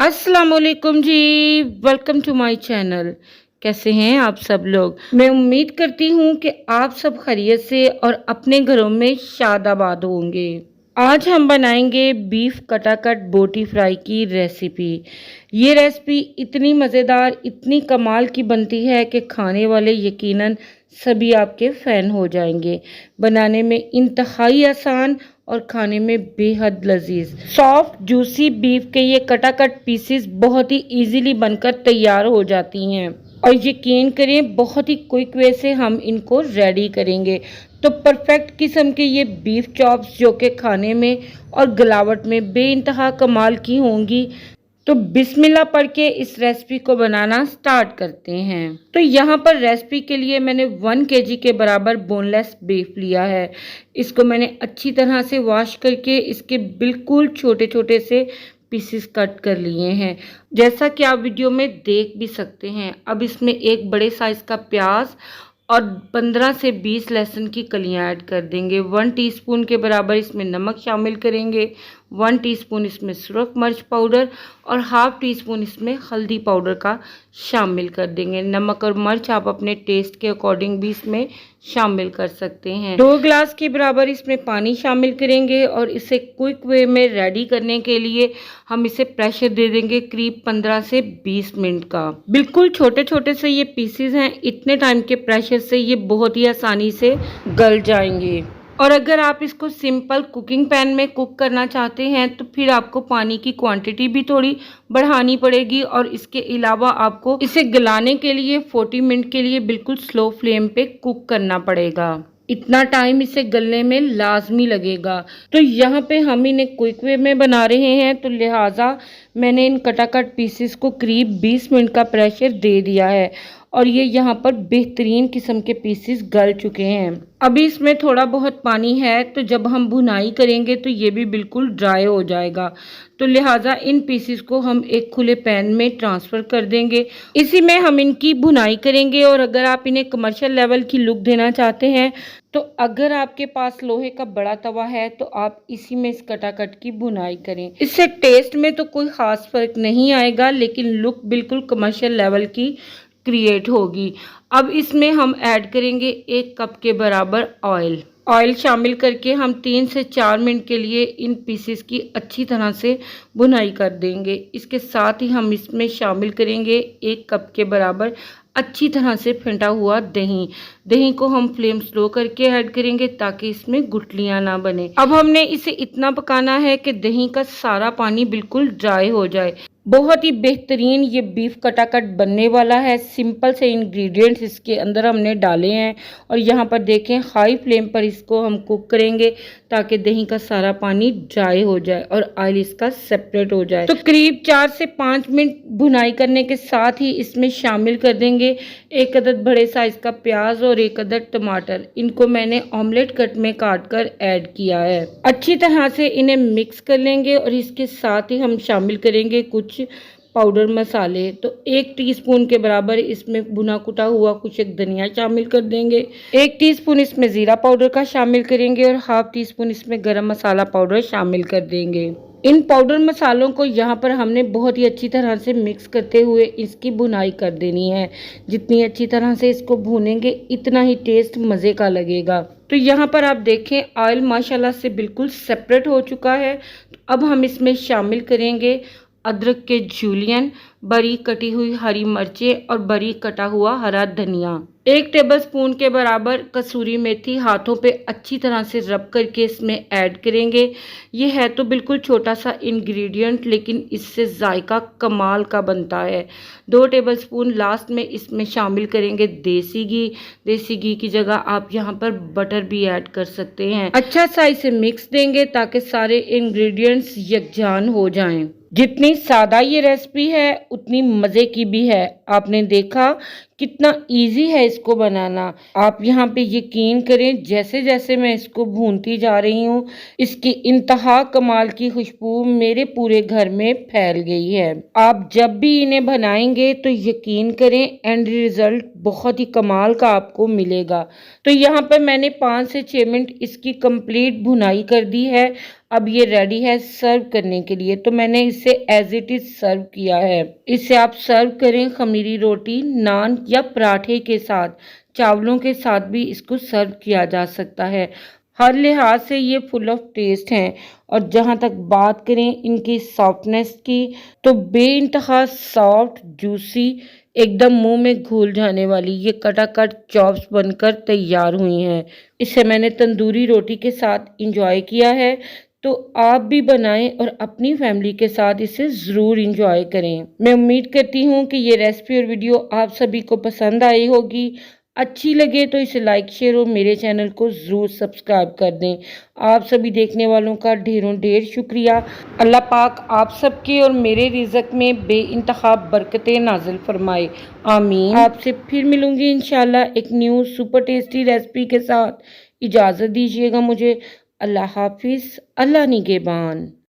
अस्सलाम वालेकुम जी। Welcome to my channel. कैसे हैं आप सब लोग। मैं उम्मीद करती हूँ कि आप सब खैरियत से और अपने घरों में शादाबाद होंगे। आज हम बनाएंगे बीफ कटाकट बोटी फ्राई की रेसिपी। ये रेसिपी इतनी मज़ेदार, इतनी कमाल की बनती है कि खाने वाले यकीनन सभी आपके फ़ैन हो जाएंगे। बनाने में इंतहाई आसान और खाने में बेहद लजीज। सॉफ्ट जूसी बीफ के ये कटाकट पीसेस बहुत ही इजीली बनकर तैयार हो जाती हैं और यकीन करें बहुत ही क्विक वे से हम इनको रेडी करेंगे। तो परफेक्ट किस्म के ये बीफ चॉप्स जो कि खाने में और गलावट में बेइंतहा कमाल की होंगी। तो बिस्मिल्लाह पढ़ के इस रेसिपी को बनाना स्टार्ट करते हैं। तो यहाँ पर रेसिपी के लिए मैंने 1 केजी के बराबर बोनलेस बीफ लिया है। इसको मैंने अच्छी तरह से वॉश करके इसके बिल्कुल छोटे छोटे से पीसेस कट कर लिए हैं, जैसा कि आप वीडियो में देख भी सकते हैं। अब इसमें एक बड़े साइज़ का प्याज और 15 से 20 लहसुन की कलियां ऐड कर देंगे। 1 टीस्पून के बराबर इसमें नमक शामिल करेंगे। 1 टीस्पून इसमें सुरख मिर्च पाउडर और हाफ टी स्पून इसमें हल्दी पाउडर का शामिल कर देंगे। नमक और मिर्च आप अपने टेस्ट के अकॉर्डिंग भी इसमें शामिल कर सकते हैं। 2 ग्लास के बराबर इसमें पानी शामिल करेंगे और इसे क्विक वे में रेडी करने के लिए हम इसे प्रेशर दे देंगे करीब 15 से 20 मिनट का। बिल्कुल छोटे छोटे से ये पीसेस हैं, इतने टाइम के प्रेशर से ये बहुत ही आसानी से गल जाएंगे। और अगर आप इसको सिंपल कुकिंग पैन में कुक करना चाहते हैं तो फिर आपको पानी की क्वांटिटी भी थोड़ी बढ़ानी पड़ेगी और इसके अलावा आपको इसे गलाने के लिए 40 मिनट के लिए बिल्कुल स्लो फ्लेम पे कुक करना पड़ेगा। इतना टाइम इसे गलने में लाजमी लगेगा। तो यहाँ पे हम इन्हें क्विक वे में बना रहे हैं, तो लिहाजा मैंने इन कटाकट पीसेस को करीब 20 मिनट का प्रेशर दे दिया है और ये यहाँ पर बेहतरीन किस्म के पीसेस गल चुके हैं। अभी इसमें थोड़ा बहुत पानी है, तो जब हम भुनाई करेंगे तो ये भी बिल्कुल ड्राई हो जाएगा। तो लिहाजा इन पीसेस को हम एक खुले पैन में ट्रांसफ़र कर देंगे। इसी में हम इनकी भुनाई करेंगे। और अगर आप इन्हें कमर्शियल लेवल की लुक देना चाहते हैं तो अगर आपके पास लोहे का बड़ा तवा है तो आप इसी में इस कटाकट की भुनाई करें। इससे टेस्ट में तो कोई ख़ास फ़र्क नहीं आएगा, लेकिन लुक बिल्कुल कमर्शियल लेवल की क्रिएट होगी। अब इसमें हम ऐड करेंगे 1 कप के बराबर ऑयल शामिल करके हम 3 से 4 मिनट के लिए इन पीसेस की अच्छी तरह से भुनाई कर देंगे। इसके साथ ही हम इसमें शामिल करेंगे 1 कप के बराबर अच्छी तरह से फेंटा हुआ दही को हम फ्लेम स्लो करके ऐड करेंगे ताकि इसमें गुठलियां ना बने। अब हमने इसे इतना पकाना है कि दही का सारा पानी बिल्कुल ड्राई हो जाए। बहुत ही बेहतरीन ये बीफ कटाकट बनने वाला है। सिंपल से इंग्रेडिएंट्स इसके अंदर हमने डाले हैं और यहाँ पर देखें हाई फ्लेम पर इसको हम कुक करेंगे ताकि दही का सारा पानी ड्राई हो जाए और ऑयल इसका सेपरेट हो जाए। तो करीब 4 से 5 मिनट भुनाई करने के साथ ही इसमें शामिल कर देंगे 1 अदद बड़े साइज का प्याज और 1 अदद टमाटर। इनको मैंने ऑमलेट कट में काट कर ऐड किया है। अच्छी तरह से इन्हें मिक्स कर लेंगे और इसके साथ ही हम शामिल करेंगे कुछ पाउडर मसाले। तो 1 टीस्पून के बराबर इसमें भुना कुटा हुआ कुछ एक धनिया शामिल कर देंगे। 1 टीस्पून इसमें ज़ीरा पाउडर का शामिल करेंगे और हाफ टी स्पून इसमें गरम मसाला पाउडर शामिल कर देंगे। इन पाउडर मसालों को यहाँ पर हमने बहुत ही अच्छी तरह से मिक्स करते हुए इसकी भुनाई कर देनी है। जितनी अच्छी तरह से इसको भूनेंगे इतना ही टेस्ट मज़े का लगेगा। तो यहाँ पर आप देखें ऑयल माशाल्लाह से बिल्कुल सेपरेट हो चुका है। अब हम इसमें शामिल करेंगे अदरक के जूलियन, बारीक कटी हुई हरी मिर्चें और बारीक कटा हुआ हरा धनिया। 1 टेबलस्पून के बराबर कसूरी मेथी हाथों पे अच्छी तरह से रब करके इसमें ऐड करेंगे। ये है तो बिल्कुल छोटा सा इंग्रेडिएंट, लेकिन इससे जायका कमाल का बनता है। 2 टेबलस्पून लास्ट में इसमें शामिल करेंगे देसी घी। देसी घी की जगह आप यहाँ पर बटर भी ऐड कर सकते हैं। अच्छा सा इसे मिक्स देंगे ताकि सारे इंग्रेडिएंट्स यकजान हो जाएं। जितनी सादा ये रेसिपी है उतनी मज़े की भी है। आपने देखा कितना इजी है इसको बनाना। आप यहाँ पे यकीन करें, जैसे जैसे मैं इसको भूनती जा रही हूँ, इसकी इंतहा कमाल की खुशबू मेरे पूरे घर में फैल गई है। आप जब भी इन्हें बनाएंगे तो यकीन करें एंड रिजल्ट बहुत ही कमाल का आपको मिलेगा। तो यहाँ पर मैंने 5 से 6 मिनट इसकी कंप्लीट भुनाई कर दी है। अब ये रेडी है सर्व करने के लिए, तो मैंने इसे एज इट इज सर्व किया है। इसे आप सर्व करें खमीरी रोटी, नान या पराठे के साथ, चावलों के साथ भी इसको सर्व किया जा सकता है। हर लिहाज से ये फुल ऑफ टेस्ट हैं। और जहाँ तक बात करें इनकी सॉफ्टनेस की, तो बेइंतहा सॉफ्ट, जूसी, एकदम मुंह में घुल जाने वाली ये कटाकट चॉप्स बनकर तैयार हुई हैं। इसे मैंने तंदूरी रोटी के साथ इंजॉय किया है। तो आप भी बनाएं और अपनी फैमिली के साथ इसे ज़रूर इंजॉय करें। मैं उम्मीद करती हूँ कि ये रेसिपी और वीडियो आप सभी को पसंद आई होगी। अच्छी लगे तो इसे लाइक, शेयर और मेरे चैनल को ज़रूर सब्सक्राइब कर दें। आप सभी देखने वालों का ढेरों ढेर शुक्रिया। अल्लाह पाक आप सबके और मेरे रिज़्क में बेइंतहा बरकतें नाजिल फरमाए, आमीन। आपसे फिर मिलूंगी इंशाल्लाह एक न्यू सुपर टेस्टी रेसिपी के साथ। इजाज़त दीजिएगा मुझे। अल्लाह हाफिज़, अल्लाह निगहबान।